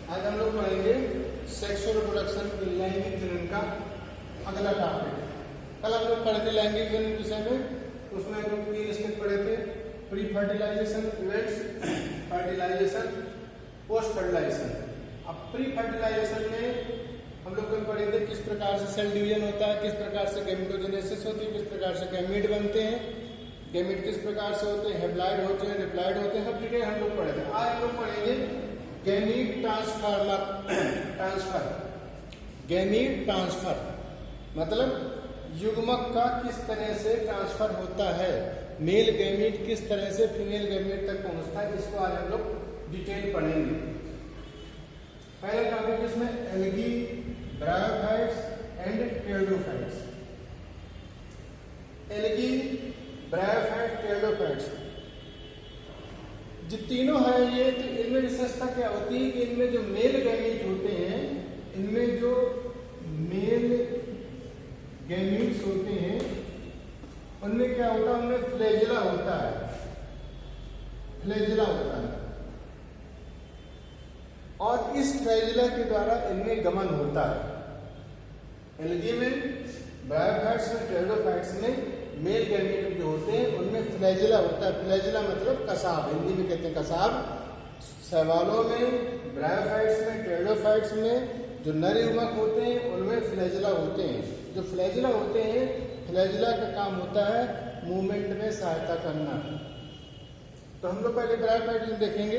आज हम लोग पढ़ेंगे सेक्सुअल रिप्रोडक्शन लैंगिक जनन का अगला टॉपिक। कल हम लोग पढ़े थे लैंगिक जनन विषय में, उसमें हम लोग 3 स्टेप पढ़े थे, pre fertilisation events, fertilisation, post fertilisation. अब प्री फर्टिलाइजेशन में हम लोग कल पढ़े थे किस प्रकार से सेल डिवीजन होता है, किस प्रकार से गैमेटोजेनेसिस होती है, किस प्रकार से गैमीट बनते हैं, गैमीट किस प्रकार से होते हैं, हैप्लॉइड होते हैं, डिप्लॉइड होते हैं, सब डिटेल हम लोग पढ़े थे। आज हम लोग पढ़ेंगे गैमीट ट्रांसफर। गैमीट ट्रांसफर मतलब युग्मक का किस तरह से ट्रांसफर होता है, मेल गैमीट किस तरह से फीमेल गैमीट तक पहुंचता है, इसको आज हम लोग डिटेल पढ़ेंगे। पहला टॉपिक इसमें algae, bryophytes and pteridophytes. Algae, bryophyte, pteridophytes जो तीनों है ये, तो इनमें विशेषता क्या होती है कि इनमें जो मेल गैमीट होते हैं, इनमें जो मेल गैमीट्स होते हैं उनमें क्या होता है, उनमें फ्लैजिला होता है, फ्लैजिला होता है, और इस फ्लैजिला के द्वारा इनमें गमन होता है। एल्गी में, ब्रायोफाइट्स में, टेरिडोफाइट्स में मेल गैमीट जो होते हैं उनमें फ्लैजिला होता है। फ्लैजिला मतलब कसाब, हिंदी में कहते हैं कसाब। शैवालों में, ब्रायोफाइट्स में, टेरिडोफाइट्स में जो नर युग्मक होते हैं उनमें फ्लैजिला होते हैं। जो फ्लैजिला होते हैं, फ्लैजिला का काम होता है मूवमेंट में सहायता करना। तो हम लोग पहले ब्रायोफाइट देखेंगे।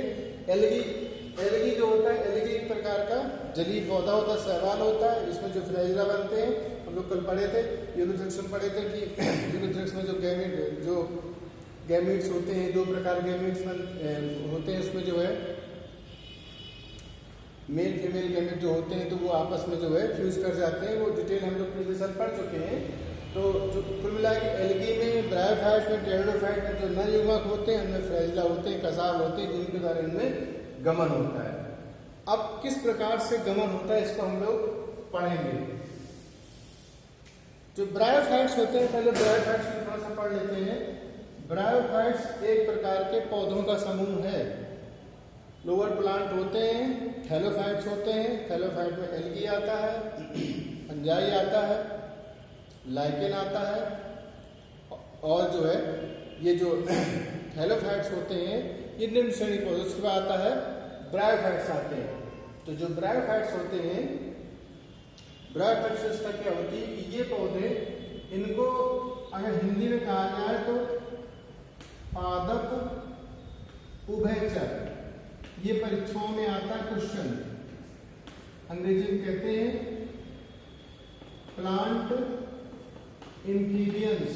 एल्गी जो होता है, एल्गी एक प्रकार का जलीय पौधा होता है, शैवाल होता है, इसमें जो फ्लैजिला बनते हैं हम लोग कल पढ़े थे, यूरोथ्रिक्स में पढ़े थे कि यूरोथ्रिक्स में जो गैमीट्स होते हैं, 2 प्रकार गैमीट्स होते हैं, उसमें जो है मेल फीमेल गैमीट जो होते हैं तो वो आपस में जो है फ्यूज कर जाते हैं। वो डिटेल हम लोग प्रीवियस पढ़ चुके हैं। तो जो कुल मिला के एल्गी में, ब्रायोफाइट में, टेरिडोफाइट में जो नर युग्मक होते हैं उनमें फ्लैजिला होते हैं, कसाब होते हैं, जिनके द्वारा इनमें गमन होता है। अब किस प्रकार से गमन होता है इसको हम लोग पढ़ेंगे। जो ब्रायोफाइट्स होते हैं, पहले ब्रायोफाइट्स को थोड़ा सा पढ़ लेते हैं। ब्रायोफाइट्स एक प्रकार के पौधों का समूह है। लोअर प्लांट होते हैं, थैलोफाइट्स होते हैं। थैलोफाइट में एल्गी आता है, फंजाई आता है, लाइकेन आता है, और जो है ये जो थैलोफाइट्स होते हैं ये निम्न श्रेणी पौधे। उसके बाद आता है ब्रायोफाइट्स आते हैं। तो जो ब्रायोफाइट्स होते हैं, ब्रायोफाइट्स विशेषता क्या होती है कि ये पौधे, इनको अगर हिंदी में कहा जाए तो पादप उभयचर, ये परीक्षाओं में आता है क्वेश्चन। अंग्रेजी में कहते हैं प्लांट एम्फीबियंस।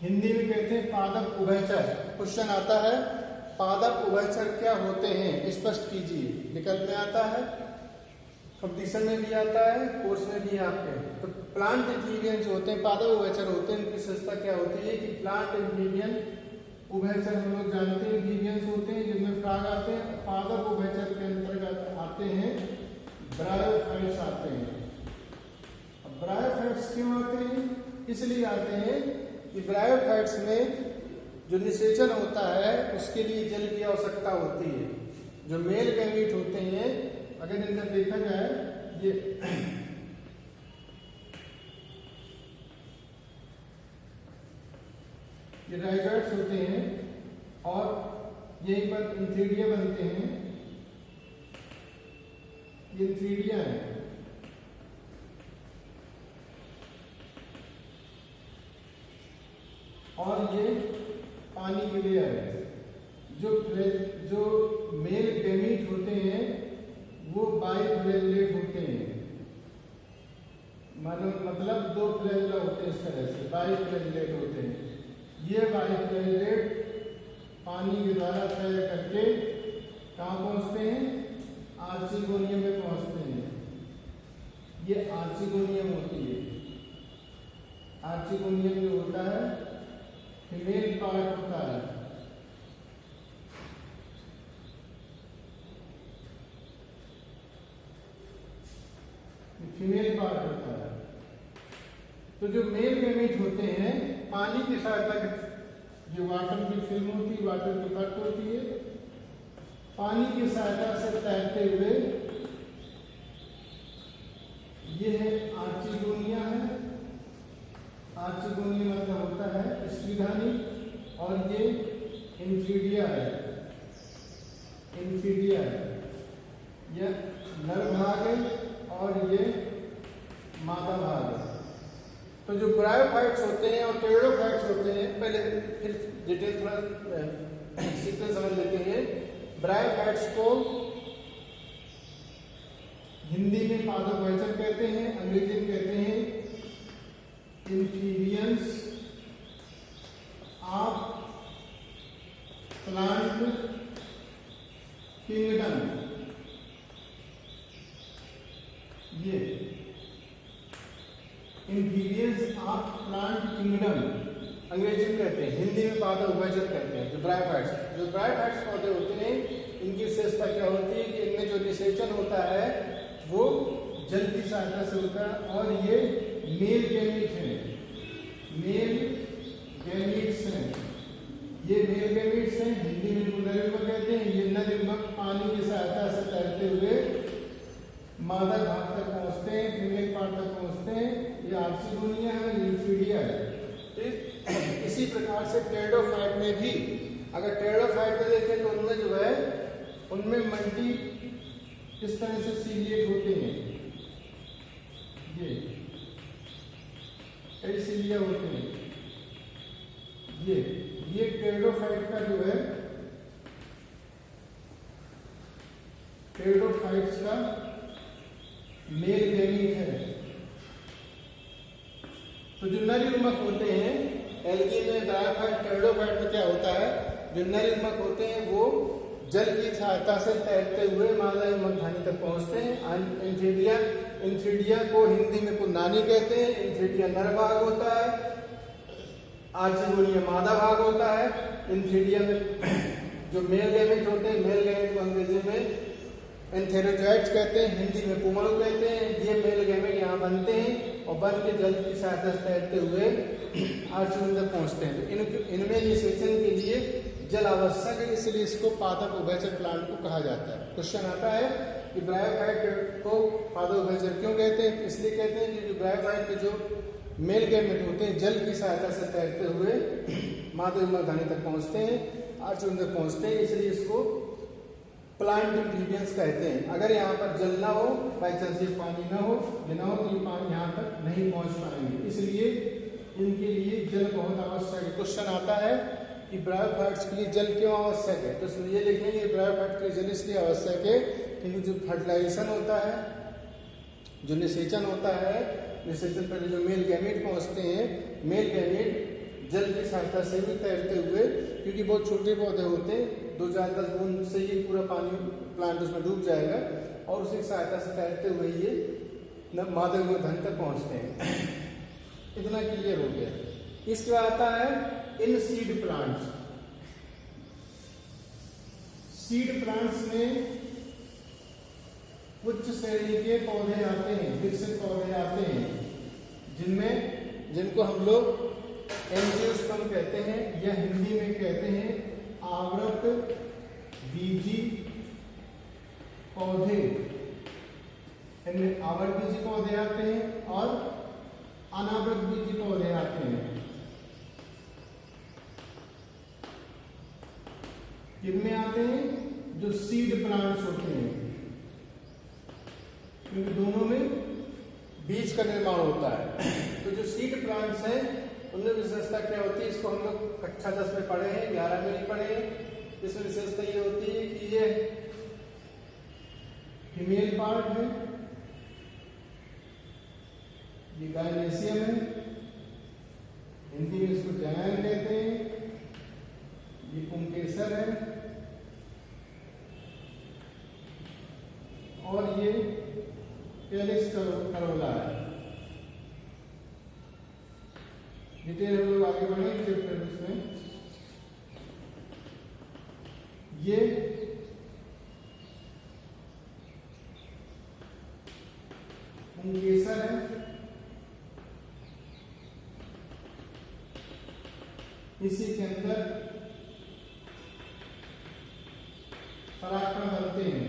हिंदी में कहते हैं पादप उभयचर। क्वेश्चन आता है पादप उभयचर क्या होते हैं, स्पष्ट कीजिए। विकल्प में आता है, कंपटीशन में भी आता है, कोर्स में भी आते हैं। तो प्लांट एम्फीबियन जो होते हैं, पादप उभयचर होते हैं, उनकी विशेषता क्या होती है कि प्लांट एम्फीबियन, उभयचर हम लोग जानते हैं एम्फीबियंस होते हैं जिनमें फ्रॉग आते हैं। पादप उभयचर के अंतर्गत आते हैं ब्रायोफाइट्स आते हैं। अब ब्रायोफाइट्स क्यों आते हैं? इसलिए आते हैं कि ब्रायोफाइट्स में जो निषेचन होता है उसके लिए जल की आवश्यकता होती है। जो मेल गैमीट होते हैं, अगर इनका देखा जाए, ये राइगर्ड्स होते हैं और यहीं पर इंथ्रीडिया बनते हैं। ये इंथ्रीडिया है, और ये पानी के लिए है। जो मेल गैमीट होते हैं वो बाइफ्लैजिलेट होते हैं। मतलब 2 फ्लैजिला होते हैं, इस तरह से बाइफ्लैजिलेट होते हैं। ये बाइफ्लैजिलेट पानी के द्वारा तय करके कहाँ पहुंचते हैं? आर्चिगोनियम में पहुंचते हैं। ये आर्चिगोनियम होती है। आर्चिगोनियम जो होता है फीमेल पार्ट होता है। फीमेल पार्ट होता है। तो जो मेल गैमीट होते हैं पानी की सहायता ये वाटर की फिल्म होती है, वाटर की परत होती है, पानी की सहायता से तैरते हुए, ये है आर्चिगोनिया है, आर्चिगोनिया मतलब होता है स्त्रीधानी, और ये इंफीडिया है, इंफीडिया है, यह नर भाग है और ये मादा भाग है। तो जो ब्रायोफाइट्स होते हैं और टेरिडोफाइट्स होते हैं, पहले फिर डिटेल थोड़ा सीक्वेंस समझ लेते हैं। ब्रायोफाइट्स को हिंदी में पादोभयचर कहते हैं, अंग्रेजी में कहते हैं एम्फीबियंस ऑफ प्लांट किंगडम। ये एम्फीबियंस ऑफ प्लांट किंगडम अंग्रेजी में कहते हैं, हिंदी में पादोभयचर कहते हैं। जो ब्रायोफाइट्स पौधे होते हैं, इनकी विशेषता क्या होती है कि इनमें जो निषेचन होता है वो जल की सहायता से होता है, और ये मेल गैमीट है, मेल गैमीट्स हैं, ये मेल गैमीट्स हैं, हिंदी में नर युग्मक कहते हैं। ये नर युग्मक पानी की सहायता से तैरते हुए मादा भाग तक पहुंचते हैं, फीमेल पार्ट तक पहुंचते हैं। ये आर्चिगोनिया है, इंफीडिया है। इसी प्रकार से टेरिडोफाइट में भी, अगर टेरिडोफाइट में देखें तो उनमें जो है, उनमें मल्टी इस तरह से सीलिएट होते हैं, ये कई सीलिया होते हैं। ये टेरिडोफाइट का जो है, टेरिडोफाइट्स का मेल गैमीट है। तो जो नर युग्मक होते हैं, एल्गी में, ब्रायोफाइट, टेरिडोफाइट में क्या होता है, जो नर युग्मक होते हैं वो जल की सहायता से तैरते हुए मादा युग्मक धानी तक पहुंचते हैं। इंफीडिया को हिंदी में कुंदानी कहते हैं। इंफीडिया नर भाग होता है, आर्चिगोनिया मादा भाग होता है। इंफीडिया में जो मेल गैमेट होते हैं, मेल गैमेट को अंग्रेजी में एंथेरोजोइट्स कहते हैं, हिंदी में पुमड़ू कहते हैं। ये मेल गैमेट यहाँ बनते हैं और बन के जल की सहायता से तैरते हुए आर्चिगोनिया तक पहुंचते हैं। तो इनमें निषेचन के लिए जल आवश्यक है, इसलिए इसको पादप उभयचर प्लांट को कहा जाता है। क्वेश्चन आता है कि ब्रायोफाइट को पादप उभयचर क्यों कहते हैं? इसलिए कहते हैं कि ब्रायोफाइट के जो मेल गैमेट होते हैं, जल की सहायता से तैरते हुए मादा युग्मक धानी तक पहुंचते हैं, आर्चिगोनिया तक पहुंचते हैं, इसलिए इसको प्लांट एम्फीबियंस कहते हैं। अगर यहाँ पर जल ना हो, बाई चांस ये पानी ना हो, तो ये पानी यहाँ तक नहीं पहुंच पाएंगे, इसलिए इनके लिए जल बहुत आवश्यक है। क्वेश्चन आता है कि ब्रायोफाइट्स के लिए जल क्यों आवश्यक है? तो ये लिखेंगे ब्रायोफाइट के लिए जल इसलिए आवश्यक है क्योंकि जो फर्टिलाइजेशन होता है, जो निषेचन होता है, निषेचन पहले जो मेल गैमेट पहुंचते हैं, मेल गैमेट जल की सहायता से भी तैरते हुए, क्योंकि बहुत छोटे पौधे होते हैं, 2-4-10 बूंद से ही पूरा पानी प्लांट उसमें डूब जाएगा, और उसी की सहायता से तैरते हुए ये मादा युग्मक धानी तक पहुंचते हैं। इतना क्लियर हो गया। इसके बाद आता है इन सीड प्लांट्स। सीड प्लांट्स में उच्च श्रेणी के पौधे आते हैं, विकसित पौधे आते हैं, जिनको हम लोग एंजियोस्पर्म कहते हैं, या हिंदी में कहते हैं आवृत बीजी पौधे। इनमें आवृत बीजी पौधे आते हैं और अनावृत बीजी पौधे आते हैं। किनमें आते हैं? जो सीड प्लांट्स होते हैं, क्योंकि दोनों में बीज का निर्माण होता है। तो जो सीड प्लांट्स हैं, उनमें विशेषता क्या होती है? इसको हम लोग कक्षा 10 में पढ़े हैं, 11 में नहीं पढ़े हैं। इसमें विशेषता ये होती है कि ये फीमेल पार्ट है, ये गायनेसियम है, हिंदी में इसको जायन कहते हैं, ये पुंकेसर है, और ये कैलिक्स करोला है। डिटेल हम लोग आगे बढ़ेंगे उसमें। ये पुंकेसर है, इसी के अंदर परागकण बनते हैं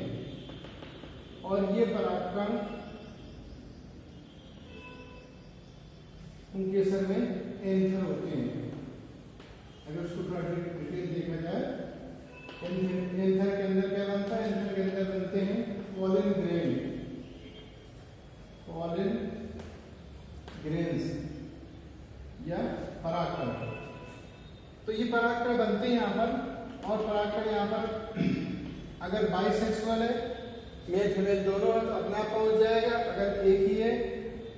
और ये परागकण पुंकेसर में एंथर होते हैं। अगर उसको थोड़ा डिटेल देखा जाए, एंथर के अंदर क्या बनता है? एंथर के अंदर बनते हैं पॉलन ग्रेन्स या परागकण। तो ये परागकण बनते हैं यहाँ पर, और परागकण यहाँ पर अगर बाइसेक्सुअल है, मेल फीमेल दोनों है, तो अपना पहुंच जाएगा। अगर एक ही है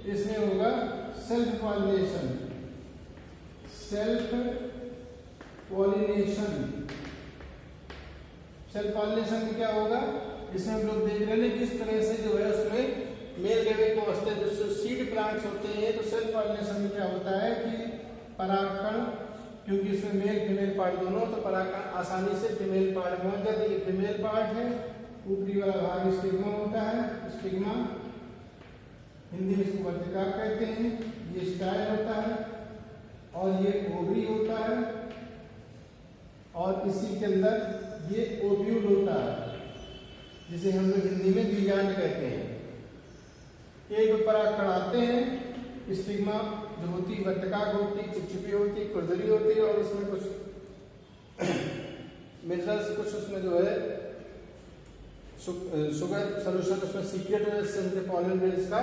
इसमें होगा सेल्फ पॉलिनेशन। सेल्फ पॉलिनेशन में क्या होगा? इसमें हम लोग देख रहे हैं किस तरह से जो है उसमें मेल गैमेट को अवस्था जो सीड प्लांट्स होते हैं, तो सेल्फ पॉलिनेशन में क्या होता है कि परागकण, क्योंकि इसमें मेल फीमेल पार्ट दोनों, तो परागकण आसानी से फीमेल पार्ट में पहुंच जाता है। ये फीमेल पार्ट है, ऊपरी वाला भाग स्टिग्मा होता है। स्टिग्मा हिंदी में इसको वर्तिका कहते हैं। ये स्टाइल होता है और ये ओवरी होता है, और इसी के अंदर ये ओव्यूल होता है, जिसे हम लोग हिंदी में बीजांड कहते हैं। एक परागकण आते हैं, स्टिग्मा जो होती है वर्तिकाक होती है, चिपचिपी होती है, खुरदरी होती है, और उसमें कुछ मिनरल्स, कुछ उसमें जो है शुगर सोल्यूशन उसमें सीक्रेट हो, जिससे उनके पॉलन ग्रेन्स का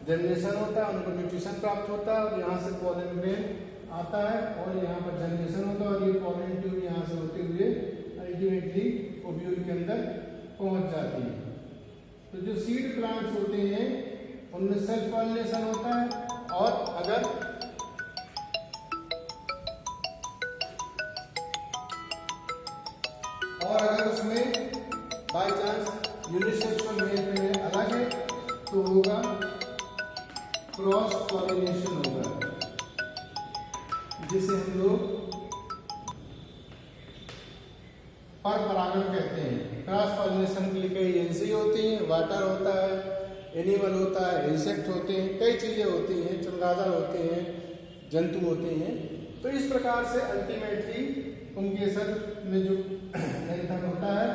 जर्मिनेशन होता है, उनको न्यूट्रिशन प्राप्त होता है, और यहाँ से पॉलन ग्रेन आता है और यहाँ पर जर्मिनेशन होता है, और ये पॉलन ट्यूब यहाँ से होते हुए अल्टीमेटली ओव्यूल के अंदर पहुंच जाती है। तो जो सीड प्लांट्स होते हैं उनमें सेल्फ पॉलिनेशन होता है, और अगर उसमें by chance unisexual male female अलग है तो होगा क्रॉस पॉलिनेशन होगा, जिसे हम लोग पर परागण कहते हैं। क्रॉस पॉलिनेशन के लिए कई एजेंसी होती हैं, वाटर होता है, एनिमल होता है, इंसेक्ट होते हैं, कई चीजें होती हैं, चमगादड़ होते हैं, जंतु होते हैं। तो इस प्रकार से अल्टीमेटली पुंकेसर में जो एंथर होता है,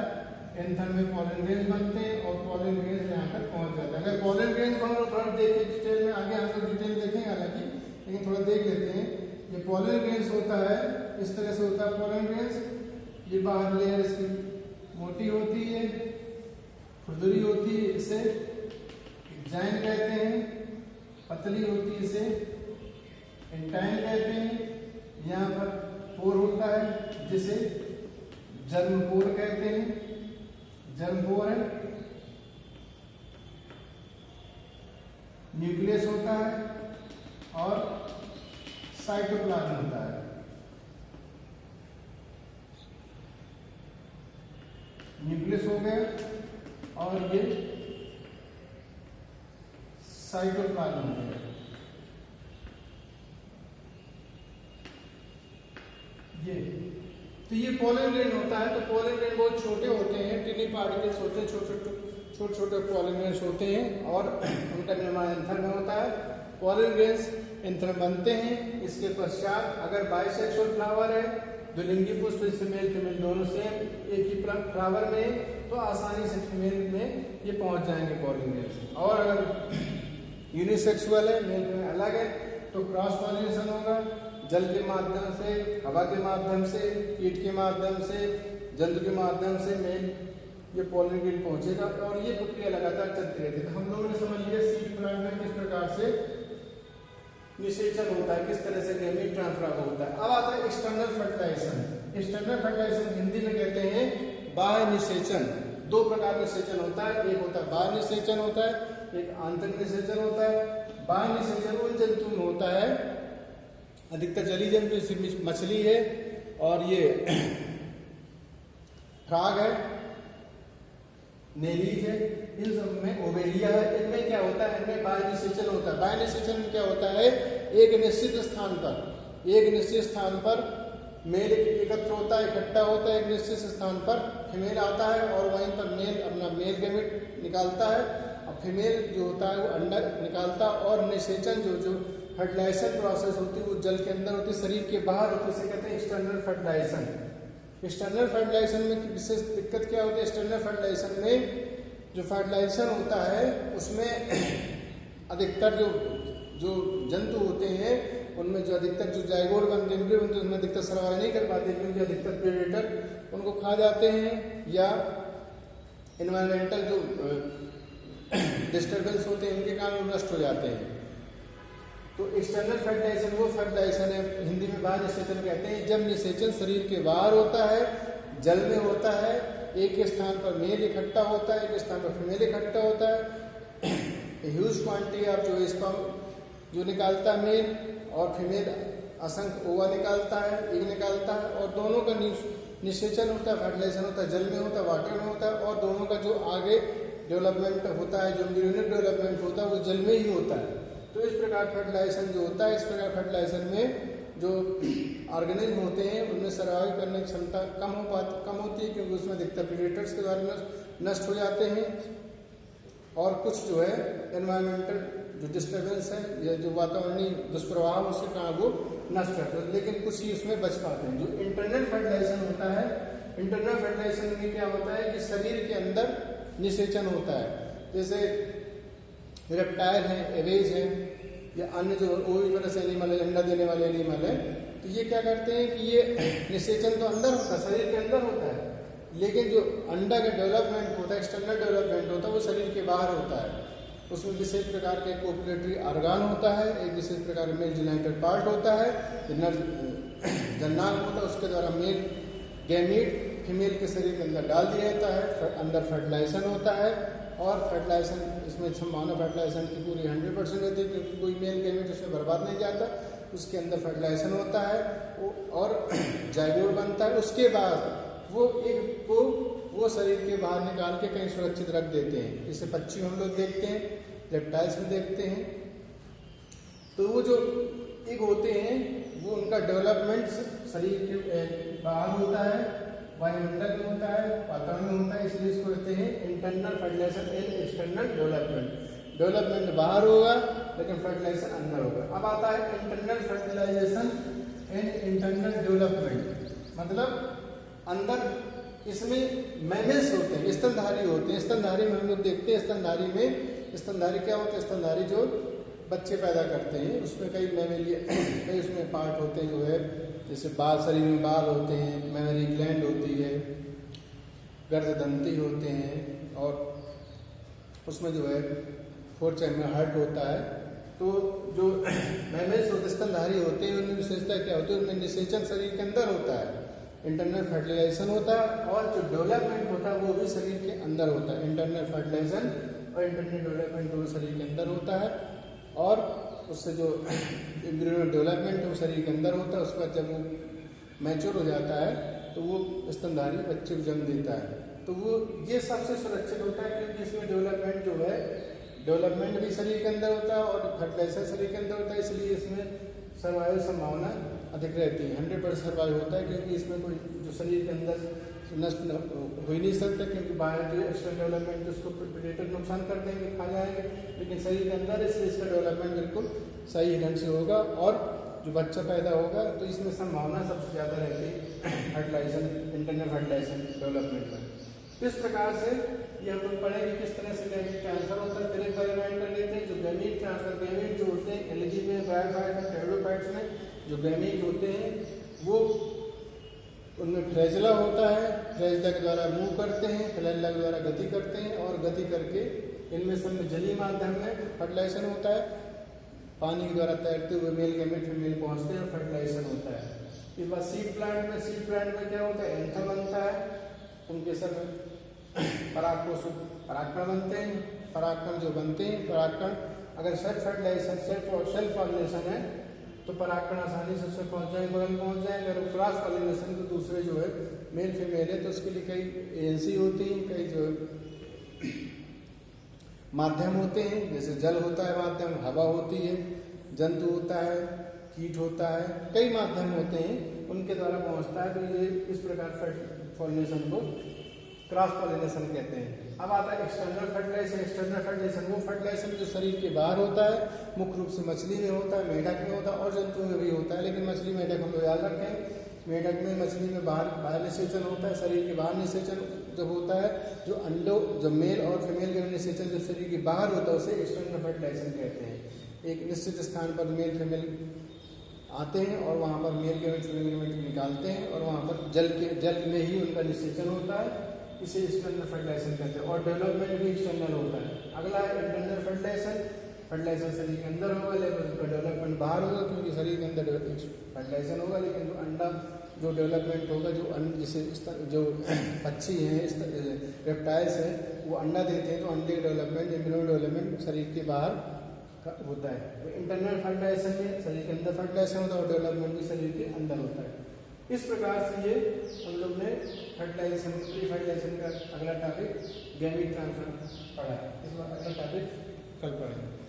एंथर में पॉलन ग्रेन्स बनते हैं और पॉलन ग्रेन्स यहाँ तक पहुंच जाता है। अगर पॉलन ग्रेन्स को हम लोग थोड़ा देखें डिटेल में, आगे हम लोग डिटेल देखेंगे हालांकि, लेकिन थोड़ा देख लेते हैं। ये पॉलन ग्रेन्स होता है, इस तरह से होता है पॉलन ग्रेन्स। ये बाहर लेयर इसकी मोटी होती है, खुरदरी होती है, इसे जाइन कहते हैं, पतली होती है इसे एंटाइन कहते हैं। यहाँ पर पोर होता है जिसे जर्मपोर कहते हैं, जर्मपोर है। न्यूक्लियस होता है और साइटोप्लाज्म होता है। न्यूक्लियस हो गया और ये साइटोप्लाज्म हो गया। तो ये पॉलन ग्रेन होता है। तो पॉलन ग्रेन बहुत छोटे होते हैं, टिनी पार्टिकल्स होते हैं, छोटे छोटे पॉलन ग्रेन्स होते हैं, और उनका निर्माण एंथर में होता है। पॉलन ग्रेन्स एंथर बनते हैं। इसके पश्चात अगर बाइसेक्सुअल फ्लावर है, द्विलिंगी पुष्प, जिसमें मेल फीमेल दोनों सेम एक ही फ्लावर में, तो आसानी से फीमेल में ये पहुंच जाएंगे पॉलन ग्रेन्स। और अगर यूनिसेक्सुअल है, मेल फीमेल अलग है, तो क्रॉस पॉलिनेशन होगा। जल के माध्यम से, हवा के माध्यम से, कीट के माध्यम से, जंतु के माध्यम से मेल ये पॉलन ग्रेन पहुंचेगा, और ये प्रक्रिया लगातार चलती रहती है। हम लोगों ने समझ लिया सीड प्लांट में किस प्रकार से निषेचन होता है, किस तरह से गैमीट ट्रांसफर होता है। अब आता है external fertilisation. External fertilisation Hindi में कहते हैं बाह्य निषेचन। दो प्रकार निषेचन होता है, एक होता है बाह्य निषेचन होता है, एक आंतरिक निषेचन होता है। बाह्य निषेचन उन जंतु में होता है, अधिकतर जलीय जंतु, जैसे मछली है और ये फ्रॉग है, नेरीज है, इन सब में ओवेलिया है। इनमें क्या होता है, इनमें बाह्य निषेचन होता है। बाह्य निषेचन में क्या होता है, एक निश्चित स्थान पर मेल एकत्र होता है, इकट्ठा होता है। एक निश्चित स्थान पर फीमेल आता है और वहीं पर मेल अपना मेल गैमेट निकालता है, और फीमेल जो होता है वो अंडा निकालता है। और निषेचन जो फर्टिलाइजेशन प्रोसेस होती है वो जल के अंदर होती है, शरीर के बाहर होती है, इसे कहते हैं एक्सटर्नल फर्टिलाइजेशन। एक्सटर्नल फर्टिलाइजेशन में विशेष दिक्कत क्या होती है? एक्सटर्नल फर्टिलाइजेशन में जो फर्टिलाइजेशन होता है उसमें अधिकतर जो जंतु होते हैं उनमें जो अधिकतर जो जाइगोट बनते हैं उनमें अधिकतर सर्वाइव नहीं कर पाते, क्योंकि अधिकतर प्रेडेटर उनको खा जाते हैं या इन्वायरमेंटल जो डिस्टर्बेंस होते हैं इनके कारण नष्ट हो जाते हैं। तो एक्सटर्नल फर्टिलाइजेशन वो फर्टिलाइजेशन है, हिंदी में बाह्य निषेचन कहते हैं, जब निषेचन शरीर के बाहर होता है, जल में होता है, एक स्थान पर मेल इकट्ठा होता है, एक स्थान पर फीमेल इकट्ठा होता है, ह्यूज क्वांटिटी ऑफ जो स्पर्म जो निकालता है मेल और फीमेल असंख्य ओवा निकालता है, एग निकालता है, और दोनों का निषेचन होता है, फर्टिलाइजेशन होता है, जल में होता है, वाटर में होता है, और दोनों का जो आगे डेवलपमेंट होता है, जो एम्ब्रियोनिक डेवलपमेंट होता है वो जल में ही होता है। तो इस प्रकार फर्टिलाइजेशन जो होता है, इस प्रकार फर्टिलाइजेशन में जो ऑर्गेनिज्म होते हैं उनमें सर्वाइव करने की क्षमता कम होती है, क्योंकि उसमें अधिकतर प्रेडेटर्स के द्वारा नष्ट हो जाते हैं, और कुछ जो है एनवायरमेंटल जो डिस्टर्बेंस है या जो वातावरणीय दुष्प्रभाव उसके कारण वो नष्ट करते हैं, लेकिन कुछ ही उसमें बच पाते हैं। जो इंटरनल फर्टिलाइजेशन होता है, इंटरनल फर्टिलाइजेशन में क्या होता है कि शरीर के अंदर निषेचन होता है, जैसे रेप्टाइल है, एवेज है या अन्य जो ओविपरस एनिमल है, अंडा देने वाले एनिमल है, तो ये क्या करते हैं कि ये निषेचन तो अंदर होता है, शरीर के अंदर होता है, लेकिन जो अंडा का डेवलपमेंट होता है, एक्सटर्नल डेवलपमेंट होता है, वो शरीर के बाहर होता है। उसमें विशेष प्रकार का कोपुलेटरी ऑर्गान होता है, एक विशेष प्रकार मेल जिनाइटेड पार्ट होता है, जन्नांग होता है, उसके द्वारा मेल गैमीट फीमेल के शरीर के अंदर डाल दिया जाता है, अंदर फर्टिलाइजेशन होता है, और फर्टिलाइजेशन इसमें संभावना फर्टिलाइजेशन की पूरी 100% रहती है, क्योंकि कोई मेल गैमीट उसमें बर्बाद नहीं जाता, उसके अंदर फर्टिलाइजेशन होता है और जाइगोट बनता है। उसके बाद वो एक को वो शरीर के बाहर निकाल के कहीं सुरक्षित रख देते हैं, जैसे पक्षी हम लोग देखते हैं, रेप्टाइल्स में देखते हैं। तो वो जो एग होते हैं वो उनका डेवलपमेंट शरीर के बाहर होता है, वायुमंडल में होता है, वातावरण में होता है, इसलिए इसको कहते हैं internal fertilisation and external development. Development बाहर होगा लेकिन फर्टिलाइजेशन अंदर होगा। अब आता है internal fertilisation and internal development, मतलब अंदर इसमें मैमेल्स होते हैं, स्तनधारी होते हैं। स्तनधारी में हम लोग देखते हैं, स्तनधारी क्या होते हैं? स्तनधारी जो बच्चे पैदा करते हैं उसमें कई मैमेलिया कई उसमें पार्ट होते हैं, जो है जैसे बाल, शरीर में बाल होते हैं, मेमोरी ग्लैंड होती है, गर्भदंती होते हैं, और उसमें जो है फोर्थ चैम्बर हार्ट होता है। तो जो मैमेल्स होते स्तनधारी होते हैं उनमें विशेषता क्या होती है? उनमें निषेचन शरीर के अंदर होता है, इंटरनल फर्टिलाइजेशन होता है, और जो डेवलपमेंट होता है वो भी शरीर के अंदर होता है। इंटरनल फर्टिलाइजेशन और इंटरनल डेवलपमेंट दोनों शरीर के अंदर होता है, और उससे जो एम्ब्रियोनिक डेवलपमेंट है वो शरीर के अंदर होता है। उसके बाद जब वो मैच्योर हो जाता है तो वो स्तनधारी बच्चे को जन्म देता है। तो वो ये सबसे सुरक्षित होता है, क्योंकि इसमें डेवलपमेंट जो है डेवलपमेंट भी शरीर के अंदर होता है और फर्टिलाइजेशन शरीर के अंदर होता है, इसलिए इसमें सर्वाइवल संभावना अधिक रहती है, 100% सर्वाइव होता है, क्योंकि इसमें कोई जो शरीर के अंदर नष्ट हो ही नहीं सकता, क्योंकि बाहर जो एक्सटर्नल डेवलपमेंट उसको प्रेडेटर नुकसान कर देंगे, खा जाएंगे, लेकिन शरीर के अंदर इसलिए इसका डेवलपमेंट बिल्कुल सही ढंग से होगा, और जो बच्चा पैदा होगा तो इसमें संभावना सबसे ज़्यादा रहती है फर्टिलाइजेशन, इंटरनल फर्टिलाइजेशन डेवलपमेंट में। तो इस प्रकार से ये हम लोग पढ़ेंगे किस तरह से गैमीट ट्रांसफर होता है। फिर एक बार रिमाइंड कर लेते हैं, जो गैमीट ट्रांसफर, गैमीट जो होते हैं एलजी में, ब्रायोफाइट में, टेरिडोफाइट्स में जो गैमीट होते हैं वो उनमें फ्लैजेला होता है, फ्लैजेला के द्वारा मूव करते हैं, फ्लैजेला के द्वारा गति करते हैं, और गति करके इनमें सब में जलीय माध्यम में फर्टिलाइजेशन होता है, पानी के द्वारा तैरते हुए मेल गैमेट फीमेल पहुंचते हैं और फर्टिलाइजेशन होता है। इसके बाद सीड प्लांट में क्या होता है? एंथर बनता है, उनके सब परागकण बनते हैं, परागकण जो बनते हैं, परागकण अगर सेल्फ फर्टिलाइजेशन, सेल्फ पॉलिनेशन है तो परागकण आसानी से उससे पहुंच जाएंगे, बगल पहुंच जाएंगे। अगर क्रॉस पॉलिनेशन तो दूसरे जो है मेल फीमेल है तो उसके लिए कई एजेंसी होती हैं, कई जो माध्यम होते हैं, जैसे जल होता है माध्यम, हवा होती है, जंतु होता है, कीट होता है, कई माध्यम होते हैं, उनके द्वारा पहुंचता है। तो ये इस प्रकार पॉलिनेशन को क्रॉस पॉलिनेशन कहते हैं। अब आता है एक्सटर्नल फर्टिलाइजेशन। एक्सटर्नल फर्टिलाइजेशन वो फर्टिलाइजेशन जो शरीर के बाहर होता है, मुख्य रूप से मछली में होता है, मेढक में होता है और जंतुओं में भी होता है, लेकिन मछली मेढक हम लोग याद रखें। मेढक में मछली में बाहर निषेचन होता है, शरीर के बाहर निषेचन जब होता है, जो अंडों जो मेल और फीमेल के निषेचन जो शरीर के बाहर होता है उसे एक्सटर्नल फर्टिलाइजेशन कहते हैं। एक निश्चित स्थान पर मेल फीमेल आते हैं और वहाँ पर मेल गेमेट फीमेल गेमेट निकालते हैं और वहाँ पर जल में ही उनका निषेचन होता है, इसे एक्सटर्नल फर्टिलाइजेशन कहते हैं। और डेवलपमेंट भी एक्सटर्नल होता है। अगला है इंटरनल फर्टिलाइजेशन। फर्टिलाइजेशन शरीर के अंदर होगा लेकिन उसका डेवलपमेंट बाहर होगा, क्योंकि शरीर के अंदर फर्टिलाइजेशन होगा लेकिन जो अंडा जो डेवलपमेंट होगा, जो जैसे जो पक्षी हैं रेप्टाइल्स हैं वो अंडा देते हैं, तो अंडे का डेवलपमेंट एम्ब्रियो डेवलपमेंट शरीर के बाहर होता है। तो इंटरनल फर्टिलाइजेशन में शरीर के अंदर फर्टिलाइजेशन होता है और डेवलपमेंट भी शरीर के अंदर होता है। इस प्रकार से ये हम लोग ने फर्टिलाइजेशन प्री फर्टिलाइजेशन का अगला टॉपिक गैमीट ट्रांसफर पढ़ा है। इस बार अगला टॉपिक कल पढ़ेंगे।